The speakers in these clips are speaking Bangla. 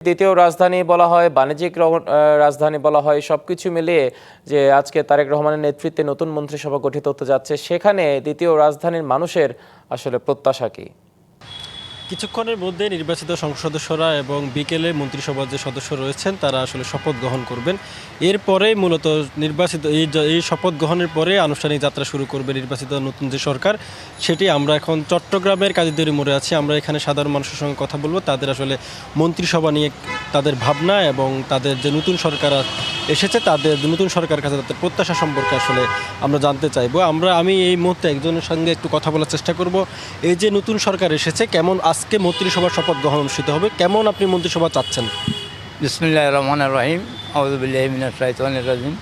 দ্বিতীয় রাজধানী বলা হয়, বাণিজ্যিক রাজধানী বলা হয়, সবকিছু মিলিয়ে যে আজকে তারেক রহমানের নেতৃত্বে নতুন মন্ত্রিসভা গঠিত হতে যাচ্ছে, সেখানে দ্বিতীয় রাজধানীর মানুষের আসলে প্রত্যাশা কি? কিছুক্ষণের মধ্যে নির্বাচিত সংসদ সদস্যরা এবং বিকেলে মন্ত্রিসভার যে সদস্য রয়েছেন তারা আসলে শপথ গ্রহণ করবেন। এরপরেই মূলত নির্বাচিত এই শপথ গ্রহণের পরে আনুষ্ঠানিক যাত্রা শুরু করবে নির্বাচিত নতুন যে সরকার। সেটি আমরা এখন চট্টগ্রামের কাজীদেরী মোড়ে আছি। আমরা এখানে সাধারণ মানুষের সঙ্গে কথা বলবো, তাদের আসলে মন্ত্রিসভা নিয়ে তাদের ভাবনা এবং তাদের যে নতুন সরকার এসেছে তাদের নতুন সরকারের কাছে তাদের প্রত্যাশা সম্পর্কে আসলে আমরা জানতে চাইবো। আমি এই মুহূর্তে একজনের সঙ্গে একটু কথা বলার চেষ্টা করব। এই যে নতুন সরকার এসেছে, কেমন আজকে মন্ত্রিসভার শপথ গ্রহণ অনুষ্ঠিত হবে, কেমন আপনি মন্ত্রিসভা চাচ্ছেন? বিসমিল্লাহির রহমানির রহিম, আউযু বিল্লাহি মিনাশ শাইতানির রাজিম।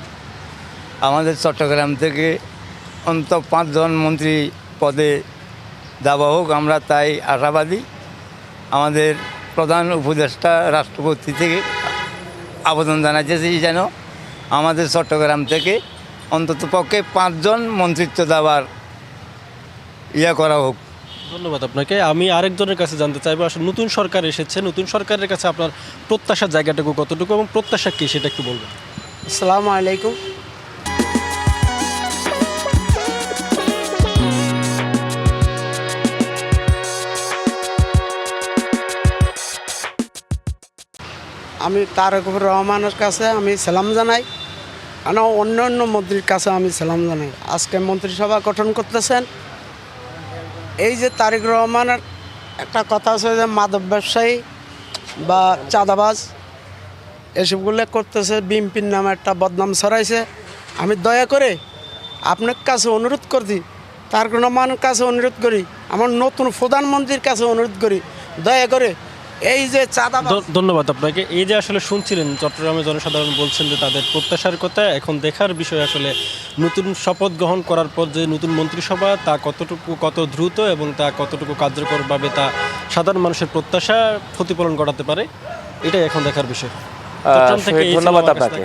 আমাদের চট্টগ্রাম থেকে অন্তত 5 জন মন্ত্রী পদে দেওয়া হোক, আমরা তাই আশাবাদী। আমাদের প্রধান উপদেষ্টা রাষ্ট্রপতি থেকে আবেদন জানাইতেছি যেন আমাদের চট্টগ্রাম থেকে অন্তত পক্ষে 5 জন মন্ত্রিত্ব দেওয়ার করা হোক। ধন্যবাদ আপনাকে। আমি আরেকজনের কাছে জানতে চাইবো, আসলে নতুন সরকার এসেছে, নতুন সরকারের কাছে আপনার প্রত্যাশার জায়গাটুকু কতটুকু এবং প্রত্যাশা কী সেটা একটু বলবেন। আসসালামু আলাইকুম। আমি তারেক রহমানের কাছে আমি সালাম জানাই, আর অন্য মন্ত্রীর কাছে আমি সালাম জানাই। আজকে মন্ত্রিসভা গঠন করতেছেন, এই যে তারেক রহমানের একটা কথা আছে যে মাদক ব্যবসায়ী বা চাঁদাবাজ এসবগুলো করতেছে, বিএনপির নামে একটা বদনাম ছড়াইছে। আমি দয়া করে আপনার কাছে অনুরোধ করছি, তারেক রহমানের কাছে অনুরোধ করি, আমার নতুন প্রধানমন্ত্রীর কাছে অনুরোধ করি, দয়া করে এই যে চাঁদাবাজ। ধন্যবাদ আপনাকে। এই যে আসলে শুনছিলেন চট্টগ্রামের জনসাধারণ বলছেন যে তাদের প্রত্যাশার কথা, এখন দেখার বিষয় আসলে নতুন শপথ গ্রহণ করার পর যে নতুন মন্ত্রিসভা তা কত দ্রুত এবং তা কতটুকু কার্যকরভাবে তা সাধারণ মানুষের প্রত্যাশা প্রতিফলন ঘটাতে পারে, এটাই এখন দেখার বিষয়। ধন্যবাদ আপনাকে।